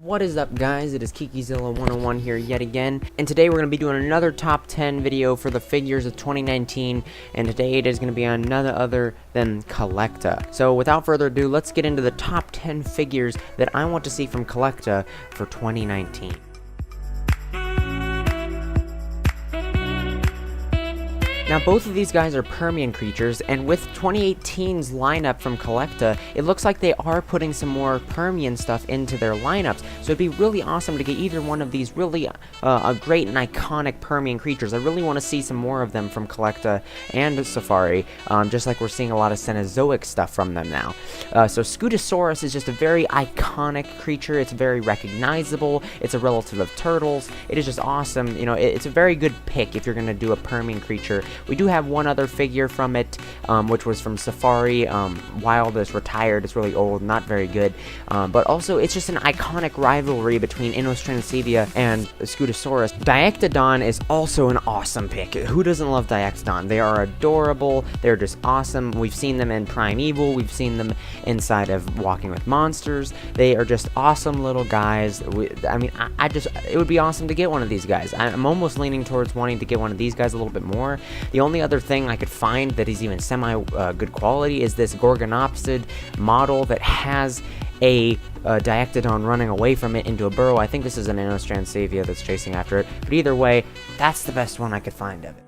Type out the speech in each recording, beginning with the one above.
What is up, guys? It is KikiZilla101 here yet again, and today we're going to be doing another top 10 video for the figures of 2019, and today it is going to be on none other than Collecta. So without further ado, let's get into the top 10 figures that I want to see from Collecta for 2019. Now, both of these guys are Permian creatures, and with 2018's lineup from Collecta, it looks like they are putting some more Permian stuff into their lineups, so it'd be really awesome to get either one of these really great and iconic Permian creatures. I really want to see some more of them from Collecta and Safari, just like we're seeing a lot of Cenozoic stuff from them now. So Stegosaurus is just a very iconic creature. It's very recognizable. It's a relative of turtles. It is just awesome. You know, it's a very good pick if you're going to do a Permian creature. We do have one other figure from it, which was from Safari. Wild is retired. It's really old, not very good. But also, it's just an iconic rivalry between Inostrancevia and Stegosaurus. Diectodon is also an awesome pick. Who doesn't love Diectodon? They are adorable. They're just awesome. We've seen them in Primeval. We've seen them inside of Walking with Monsters. They are just awesome little guys. It would be awesome to get one of these guys. I'm almost leaning towards wanting to get one of these guys a little bit more. The only other thing I could find that is even good quality is this Gorgonopsid model that has a Diectodon running away from it into a burrow. I think this is an Inostrancevia that's chasing after it, but either way, that's the best one I could find of it.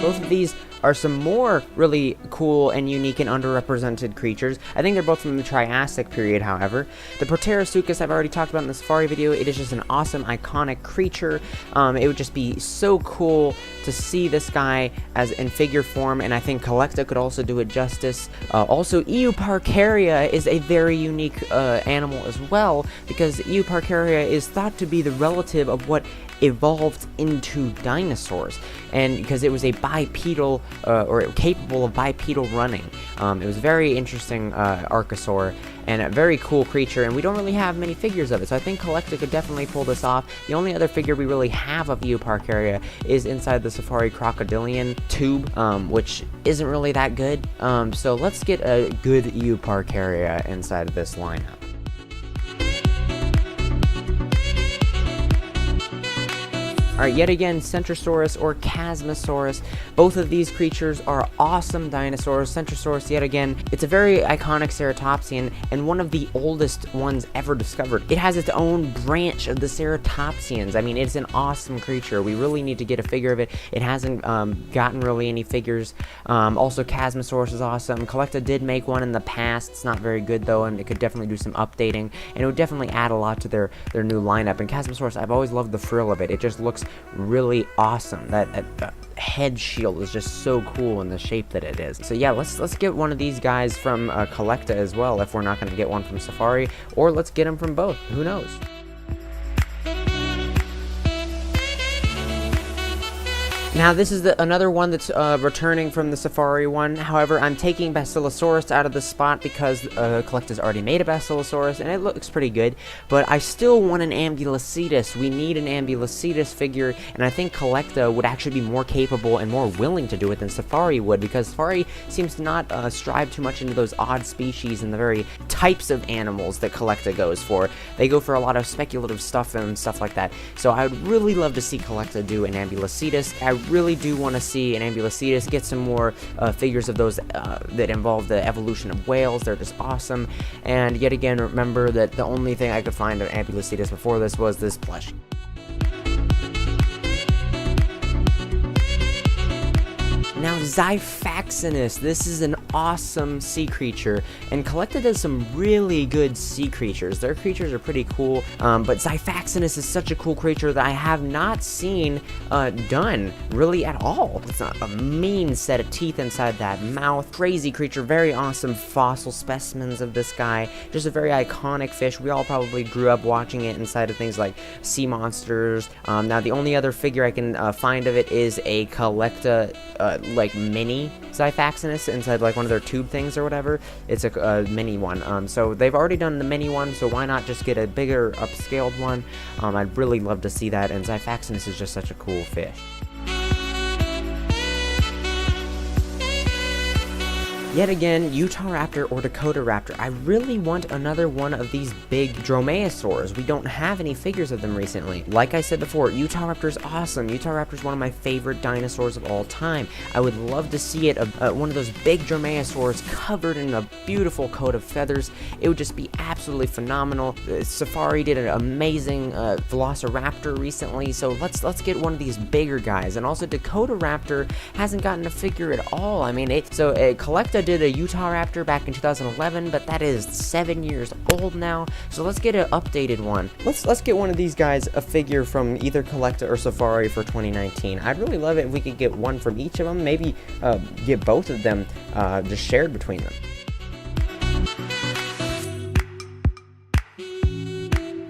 Both of these are some more really cool and unique and underrepresented creatures. I think they're both from the Triassic period, however. The Proterosuchus I've already talked about in the Safari video. It is just an awesome, iconic creature. It would just be so cool to see this guy as in figure form, and I think Collecta could also do it justice. Also, Eoparcharia is a very unique animal as well, because Eoparcharia is thought to be the relative of what evolved into dinosaurs, and because it was a bipedal or capable of bipedal running. It was a very interesting archosaur and a very cool creature, and we don't really have many figures of it, so I think Collecta could definitely pull this off. The only other figure we really have of Eoparcharia is inside the Safari Crocodilian tube, which isn't really that good. So let's get a good Eoparcharia inside of this lineup. Alright, yet again, Centrosaurus or Chasmosaurus. Both of these creatures are awesome dinosaurs. Centrosaurus, yet again, it's a very iconic ceratopsian and one of the oldest ones ever discovered. It has its own branch of the ceratopsians. I mean, it's an awesome creature. We really need to get a figure of it. It hasn't gotten really any figures. Also, Chasmosaurus is awesome. Collecta did make one in the past. It's not very good, though, and it could definitely do some updating, and it would definitely add a lot to their new lineup. And Chasmosaurus, I've always loved the frill of it. It just looks really awesome. That head shield is just so cool in the shape that it is. So yeah, let's get one of these guys from Collecta as well, if we're not going to get one from Safari, or let's get them from both. Who knows? Now, this is another one that's returning from the Safari one. However, I'm taking Basilosaurus out of the spot because Collecta's already made a Basilosaurus, and it looks pretty good. But I still want an Ambulocetus. We need an Ambulocetus figure, and I think Collecta would actually be more capable and more willing to do it than Safari would, because Safari seems to not strive too much into those odd species and the very types of animals that Collecta goes for. They go for a lot of speculative stuff and stuff like that. So I would really love to see Collecta do an Ambulocetus. I really do want to see an Ambulocetus, get some more figures of those that involve the evolution of whales. They're just awesome. And yet again, remember that the only thing I could find of Ambulocetus before this was this plushie. Now, Xiphactinus, this is an awesome sea creature, and Collecta does some really good sea creatures. Their creatures are pretty cool, but Xiphactinus is such a cool creature that I have not seen done really at all. It's not a mean set of teeth inside that mouth. Crazy creature, very awesome fossil specimens of this guy. Just a very iconic fish. We all probably grew up watching it inside of things like Sea Monsters. Now, the only other figure I can find of it is a Collecta like mini Xiphactinus inside like one of their tube things or whatever. It's a mini one. So they've already done the mini one, so why not just get a bigger upscaled one? I'd really love to see that, and Xiphactinus is just such a cool fish. Yet again, Utahraptor or Dakota Raptor. I really want another one of these big Dromaeosaurs. We don't have any figures of them recently. Like I said before, Utahraptor is awesome. Utahraptor is one of my favorite dinosaurs of all time. I would love to see it, one of those big Dromaeosaurs covered in a beautiful coat of feathers. It would just be absolutely phenomenal. Safari did an amazing Velociraptor recently, so let's get one of these bigger guys. And also, Dakota Raptor hasn't gotten a figure at all. I mean, Collecta did a Utahraptor back in 2011, but that is 7 years old now, so let's get an updated one. Let's get one of these guys a figure from either Collecta or Safari for 2019. I'd really love it if we could get one from each of them, maybe get both of them just shared between them.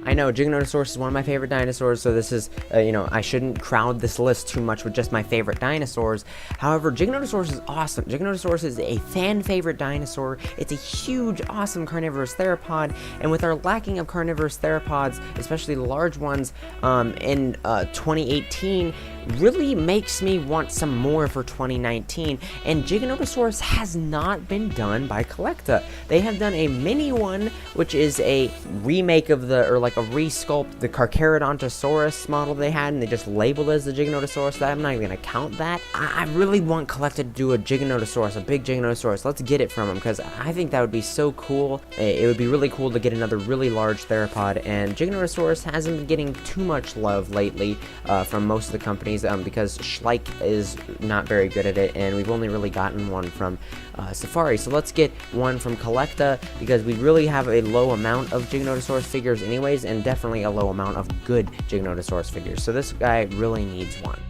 I know, Giganotosaurus is one of my favorite dinosaurs, so this is, I shouldn't crowd this list too much with just my favorite dinosaurs. However, Giganotosaurus is awesome. Giganotosaurus is a fan-favorite dinosaur. It's a huge, awesome carnivorous theropod, and with our lacking of carnivorous theropods, especially the large ones, in 2018, really makes me want some more for 2019, and Giganotosaurus has not been done by Collecta. They have done a mini one, which is a remake of a resculpt the Carcharodontosaurus model they had, and they just labeled it as the Giganotosaurus. So I'm not even gonna count that. I really want Collecta to do a Giganotosaurus, a big Giganotosaurus. Let's get it from them, because I think that would be so cool. It would be really cool to get another really large theropod, and Giganotosaurus hasn't been getting too much love lately from most of the companies, because Schleich is not very good at it, and we've only really gotten one from Safari. So let's get one from Collecta, because we really have a low amount of Giganotosaurus figures anyways, and definitely a low amount of good Giganotosaurus figures. So this guy really needs one.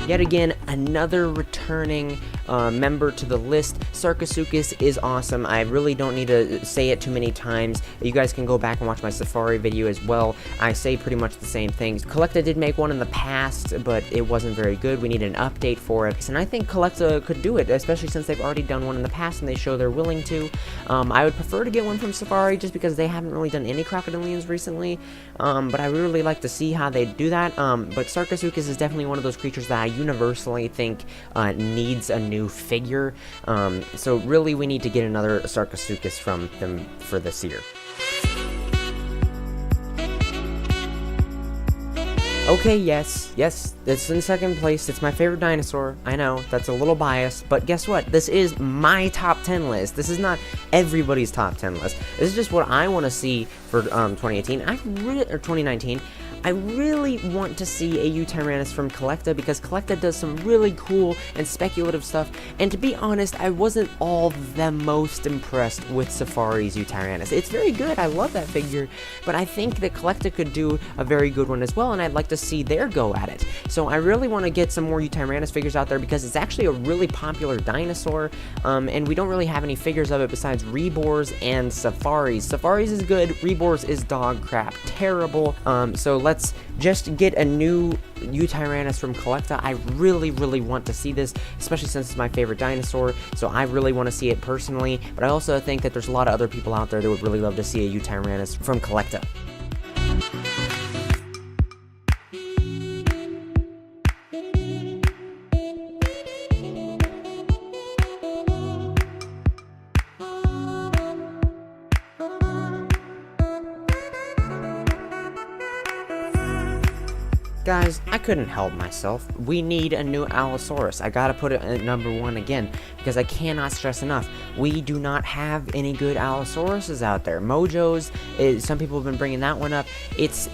Yet again, another returning member to the list. Sarcosuchus is awesome. I really don't need to say it too many times. You guys can go back and watch my Safari video as well. I say pretty much the same things. Collecta did make one in the past, but it wasn't very good. We need an update for it, and I think Collecta could do it, especially since they've already done one in the past and they show they're willing to. I would prefer to get one from Safari just because they haven't really done any crocodilians recently, but I really like to see how they do that. But Sarcosuchus is definitely one of those creatures that I universally think needs a new figure, so really we need to get another Sarcosuchus from them for this year. Okay, yes, it's in second place. It's my favorite dinosaur. I know, that's a little biased, but guess what? This is my top 10 list. This is not everybody's top 10 list. This is just what I want to see for 2018. Or 2019. I really want to see a Utahraptor from Collecta, because Collecta does some really cool and speculative stuff, and to be honest, I wasn't all the most impressed with Safari's Utahraptor. It's very good, I love that figure, but I think that Collecta could do a very good one as well, and I'd like to see their go at it. So I really want to get some more Utahraptor figures out there, because it's actually a really popular dinosaur, and we don't really have any figures of it besides Rebors and Safaris. Safaris is good, Rebors is dog crap, terrible, so let's just get a new Utahraptor from Collecta. I really want to see this, especially since it's my favorite dinosaur, so I really want to see it personally, but I also think that there's a lot of other people out there that would really love to see a Utahraptor from Collecta. Guys, I couldn't help myself. We need a new Allosaurus. I gotta put it at number 1 again, because I cannot stress enough. We do not have any good Allosauruses out there. Mojo's, some people have been bringing that one up. It's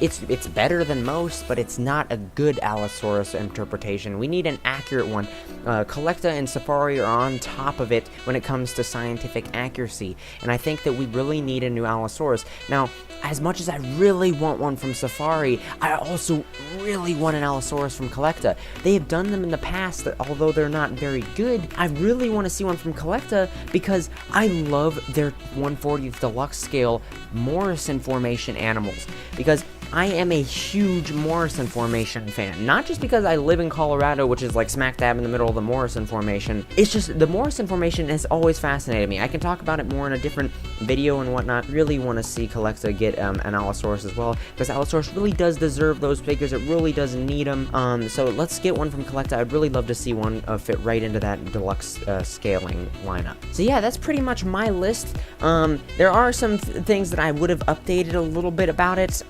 better than most, but it's not a good Allosaurus interpretation. We need an accurate one. Collecta and Safari are on top of it when it comes to scientific accuracy, and I think that we really need a new Allosaurus. Now, as much as I really want one from Safari, I also really want an Allosaurus from Collecta. They have done them in the past, although they're not very good. I really want to see one from Collecta because I love their 1/40th deluxe scale Morrison formation animals, because I am a huge Morrison formation fan. Not just because I live in Colorado, which is like smack dab in the middle of the Morrison formation. It's just the Morrison formation has always fascinated me. I can talk about it more in a different video and whatnot, really want to see Collecta get an Allosaurus as well, because Allosaurus really does deserve those figures. It really does need them. So let's get one from Collecta. I'd really love to see one fit right into that deluxe scaling lineup. So yeah, that's pretty much my list. There are some things that I would have updated a little bit about it.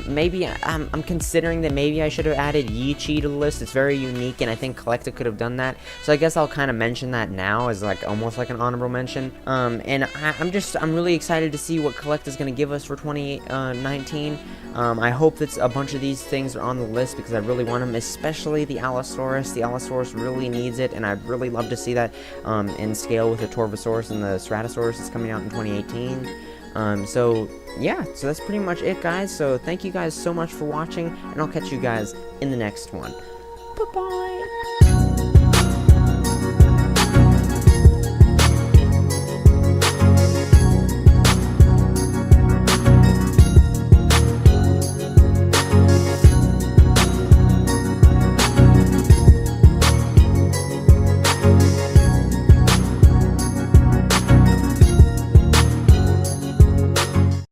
Maybe I'm considering that maybe I should have added Yichi to the list. It's very unique, and I think Collecta could have done that. So I guess I'll kind of mention that now as like almost like an honorable mention. And I'm really excited to see what Collecta's going to give us for 2019. I hope that a bunch of these things are on the list because I really want them, especially the Allosaurus. The Allosaurus really needs it, and I'd really love to see that in scale with the Torvosaurus and the Stratosaurus that's coming out in 2018. So yeah, so that's pretty much it, guys. So thank you guys so much for watching, and I'll catch you guys in the next one. Bye-bye!